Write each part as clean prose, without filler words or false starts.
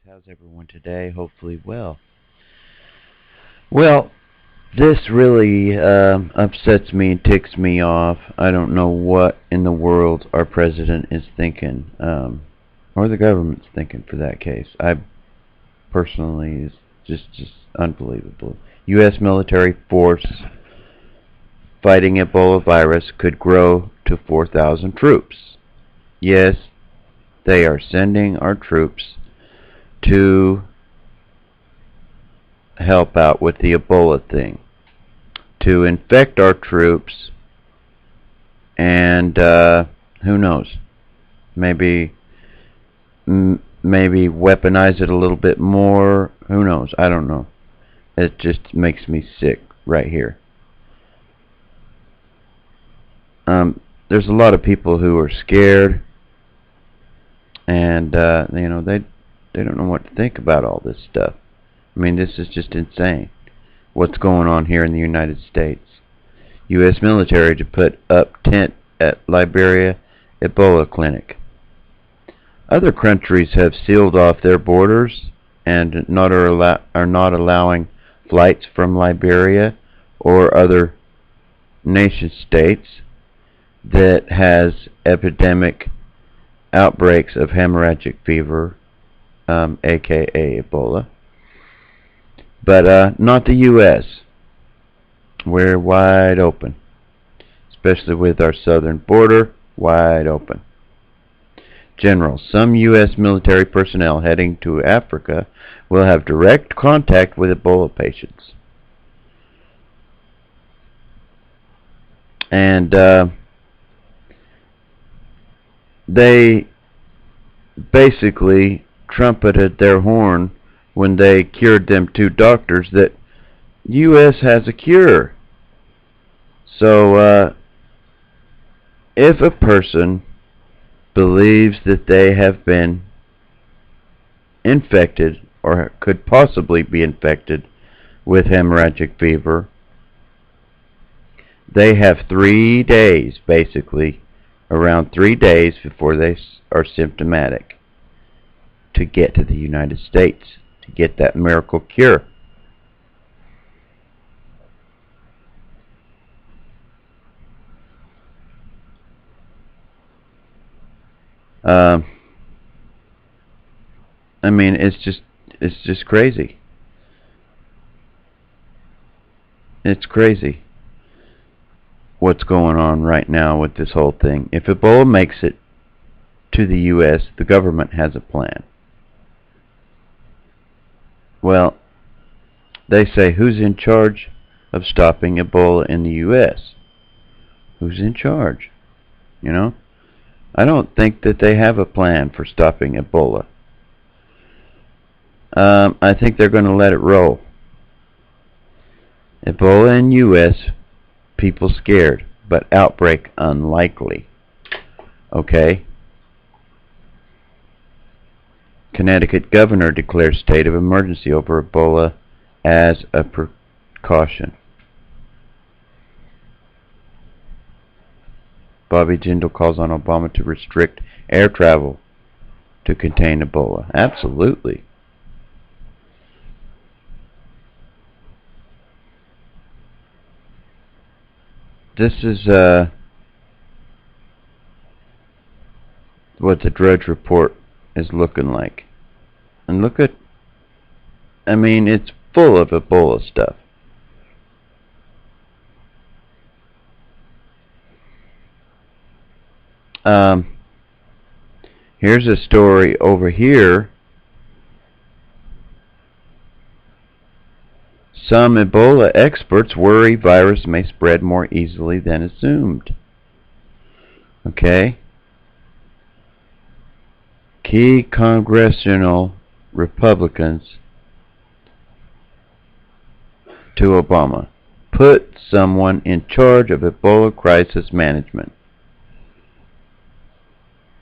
How's everyone today? Hopefully well. Well, this really upsets me and ticks me off. I don't know what in the world our president is thinking, or the government's thinking for that case. I personally is just unbelievable. U.S. military force fighting Ebola virus could grow to 4,000 troops. Yes, they are sending our troops to help out with the Ebola thing, to infect our troops, and who knows, maybe weaponize it a little bit more. Who knows? I don't know. It just makes me sick right here. There's a lot of people who are scared, and they don't know what to think about all this stuff. I mean, this is just insane. What's going on here in the United States? U.S. military to put up tent at Liberia Ebola clinic. Other countries have sealed off their borders and are not allowing flights from Liberia or other nation states that has epidemic outbreaks of hemorrhagic fever, aka Ebola. But not the U.S. We're wide open, especially with our southern border wide open. General, some U.S. military personnel heading to Africa will have direct contact with Ebola patients. And they basically trumpeted their horn when they cured them two doctors that U.S. has a cure. So if a person believes that they have been infected or could possibly be infected with hemorrhagic fever, they have 3 days, basically, around 3 days before they are symptomatic, to get to the United States, to get that miracle cure. I mean, it's just crazy. It's crazy what's going on right now with this whole thing. If Ebola makes it to the U.S., the government has a plan. Well, they say, who's in charge of stopping Ebola in the U.S.? Who's in charge? You know? I don't think that they have a plan for stopping Ebola. I think they're going to let it roll. Ebola in U.S., people scared, but outbreak unlikely. Okay? Connecticut governor declares state of emergency over Ebola as a precaution. Bobby Jindal calls on Obama to restrict air travel to contain Ebola. Absolutely. This is what the Drudge Report is looking like. And look at, I mean, it's full of Ebola stuff. Here's a story over here. Some Ebola experts worry virus may spread more easily than assumed. Okay? Key congressional Republicans to Obama. Put someone in charge of Ebola crisis management.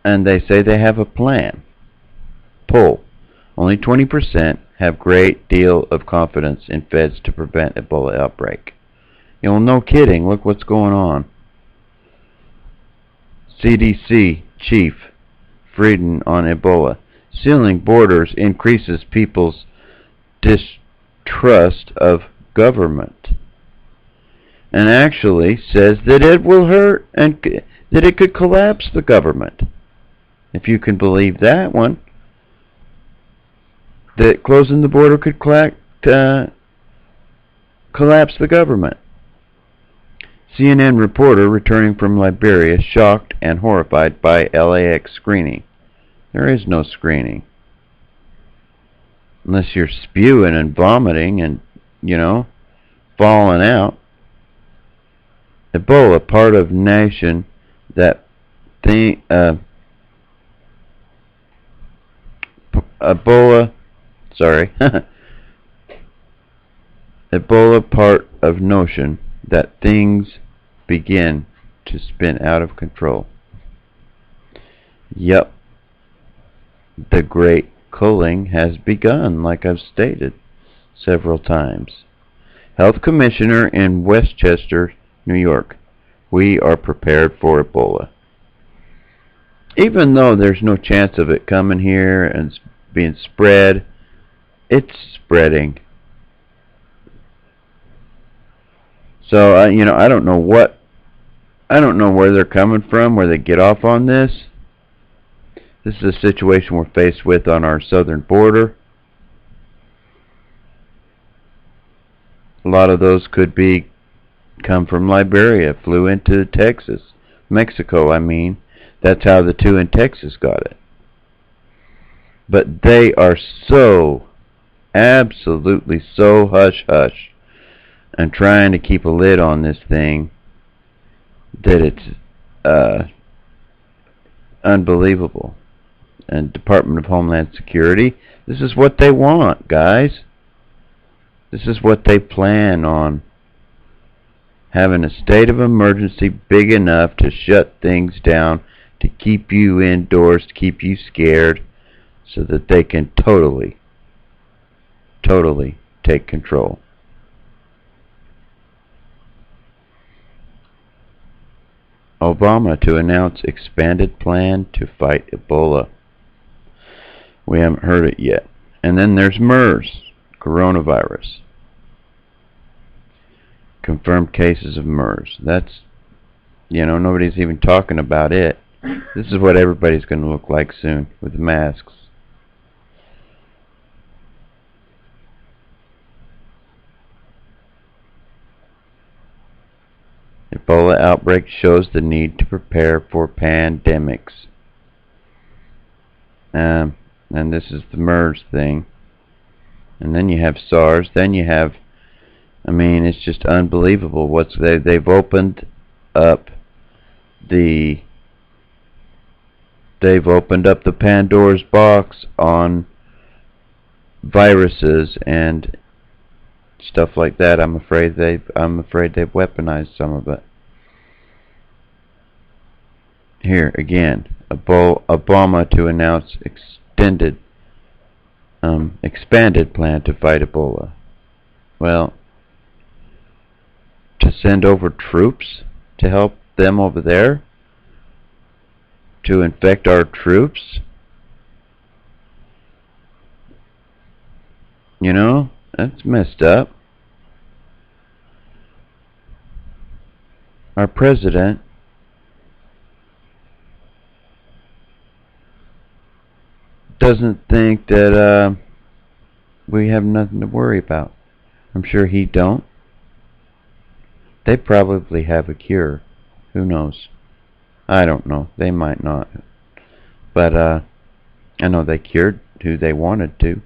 And they say they have a plan. Poll. Only 20% have great deal of confidence in feds to prevent Ebola outbreak. You know, no kidding. Look what's going on. CDC Chief Frieden on Ebola. Sealing borders increases people's distrust of government, and actually says that it will hurt and that it could collapse the government. If you can believe that one, that closing the border could collapse the government. CNN reporter returning from Liberia shocked and horrified by LAX screening. There is no screening. Unless you're spewing and vomiting and, falling out. Ebola, part of nation that Ebola, part of notion that things begin to spin out of control. Yep. The great culling has begun, like I've stated several times. Health Commissioner in Westchester, New York. We are prepared for Ebola. Even though there's no chance of it coming here and being spread, it's spreading. So, I don't know where they're coming from, where they get off on this. This is a situation we're faced with on our southern border. A lot of those could come from Liberia, flew into Texas, Mexico, I mean. That's how the two in Texas got it. But they are so, absolutely so hush-hush and trying to keep a lid on this thing that it's unbelievable. And Department of Homeland Security, this is what they want, guys. This is what they plan on. Having a state of emergency big enough to shut things down, to keep you indoors, to keep you scared, so that they can totally take control. Obama to announce expanded plan to fight Ebola. We haven't heard it yet. And then there's MERS, coronavirus. Confirmed cases of MERS. That's, nobody's even talking about it. This is what everybody's going to look like soon with masks. Ebola outbreak shows the need to prepare for pandemics. And this is the MERS thing. And then you have SARS. Then you have, it's just unbelievable. They've opened up the Pandora's box on viruses and stuff like that. I'm afraid they've weaponized some of it. Here again, Obama to announce expanded plan to fight Ebola. Well, to send over troops to help them over there, to infect our troops. That's messed up. Our president doesn't think that we have nothing to worry about. I'm sure he don't. They probably have a cure. Who knows? I don't know. They might not. But I know they cured who they wanted to.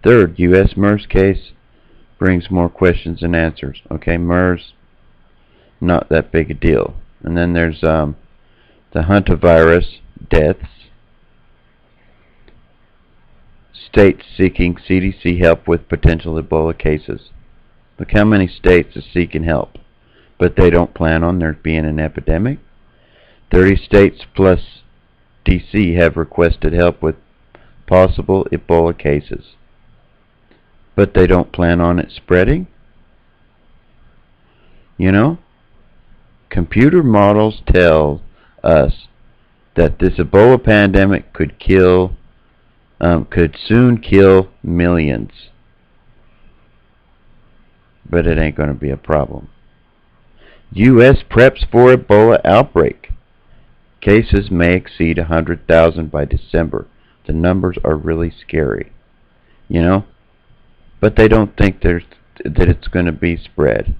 Third, U.S. MERS case brings more questions than answers. Okay, MERS, not that big a deal. And then there's the hantavirus deaths. States seeking CDC help with potential Ebola cases. Look how many states are seeking help, but they don't plan on there being an epidemic. 30 states plus D.C. have requested help with possible Ebola cases, but they don't plan on it spreading. Computer models tell us that this Ebola pandemic could kill could soon kill millions. But it ain't going to be a problem. U.S. preps for Ebola outbreak. Cases may exceed 100,000 by December. The numbers are really scary. You know? But they don't think that it's going to be spread.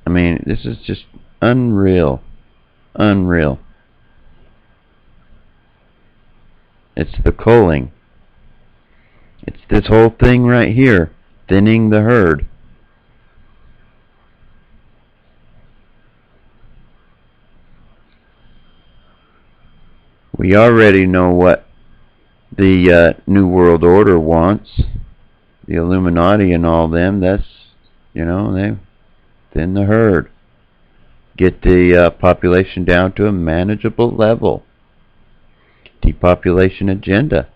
I mean, this is just unreal. Unreal. It's the culling. It's this whole thing right here. Thinning the herd. We already know what the New World Order wants. The Illuminati and all them. That's, you know, they thin the herd. Get the population down to a manageable level. Depopulation agenda.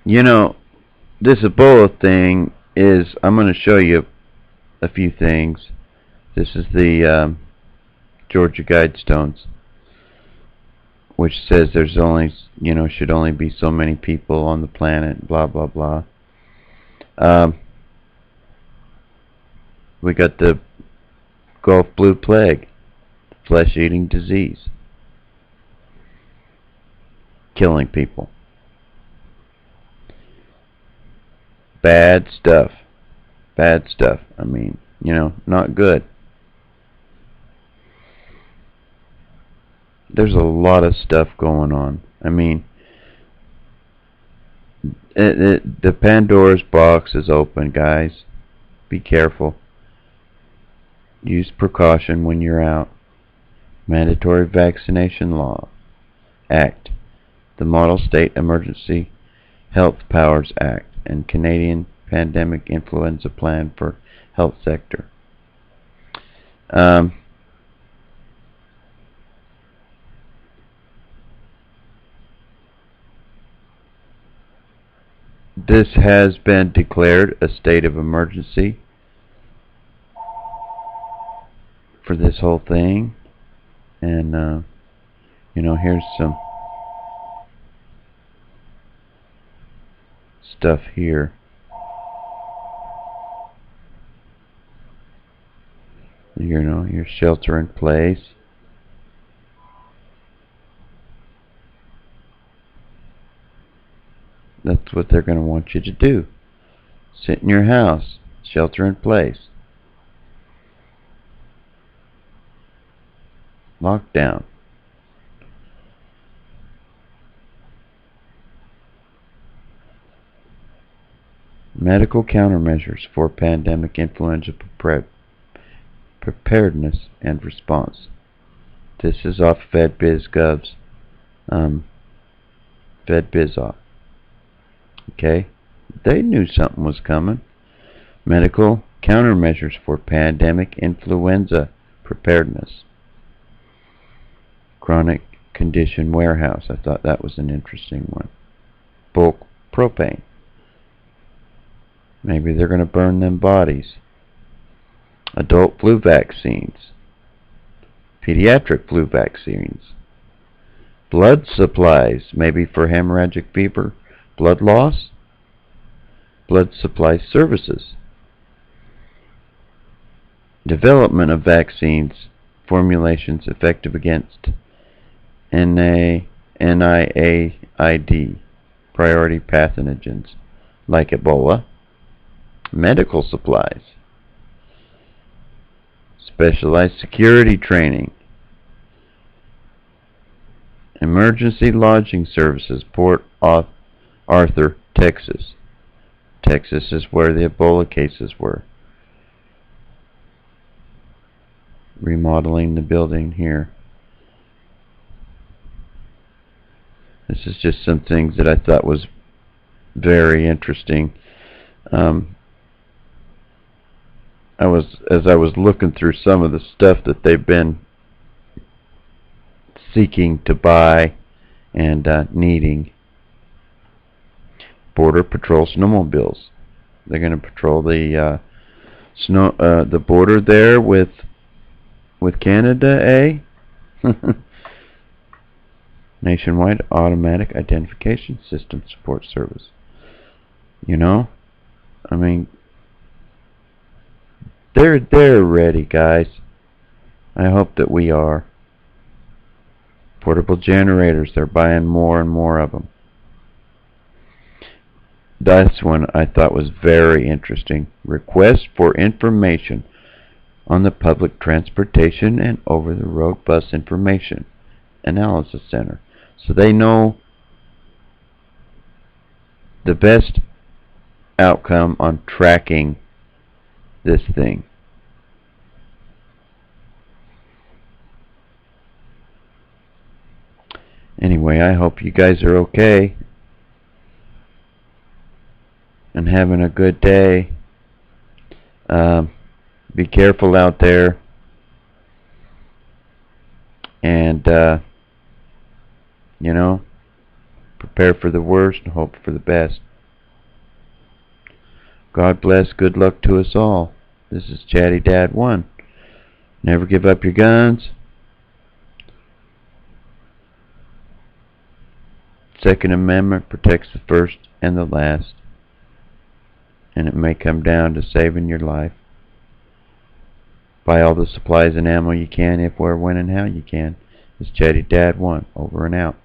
You know, this Ebola thing is, I'm going to show you a few things. This is the Georgia Guidestones, which says there's only, you know, should only be so many people on the planet, blah, blah, blah. We got the Gulf Blue Plague, flesh-eating disease, killing people. Bad stuff. Bad stuff. I mean, you know, not good. There's a lot of stuff going on. I mean, the Pandora's box is open, guys. Be careful. Use precaution when you're out. Mandatory Vaccination Law Act, the Model State Emergency Health Powers Act, and Canadian Pandemic Influenza Plan for Health Sector. This has been declared a state of emergency for this whole thing, and you know, here's some stuff here. You know, your shelter in place. That's what they're going to want you to do. Sit in your house, shelter in place. Lockdown. Medical countermeasures for pandemic influenza preparedness and response. This is off FedBizGov's FedBizOff. Okay? They knew something was coming. Medical countermeasures for pandemic influenza preparedness. Chronic condition warehouse. I thought that was an interesting one. Bulk propane. Maybe they're going to burn them bodies. Adult flu vaccines. Pediatric flu vaccines. Blood supplies, maybe for hemorrhagic fever, blood loss. Blood supply services. Development of vaccines, formulations effective against NIAID, priority pathogens like Ebola. Medical supplies. Specialized security training. Emergency lodging services, Port Arthur, Texas. Texas is where the Ebola cases were. Remodeling the building here. This is just some things that I thought was very interesting. As I was looking through some of the stuff that they've been seeking to buy and needing. Border Patrol snowmobiles. They're going to patrol the the border there with Canada, eh? Nationwide Automatic Identification System Support Service. You know, I mean, they're ready, guys. I hope that we are. Portable generators, they're buying more and more of them. That's one I thought was very interesting. Request for information on the Public Transportation and Over-the-Road Bus Information Analysis Center. So they know the best outcome on tracking this thing. Anyway, I hope you guys are okay and having a good day. Be careful out there, and you know, prepare for the worst and hope for the best. God bless. Good luck to us all. This is Chatty Dad 1. Never give up your guns. Second Amendment protects the first and the last, and it may come down to saving your life. Buy all the supplies and ammo you can, if, where, when, and how you can. It's Chatty Dad 1, over and out.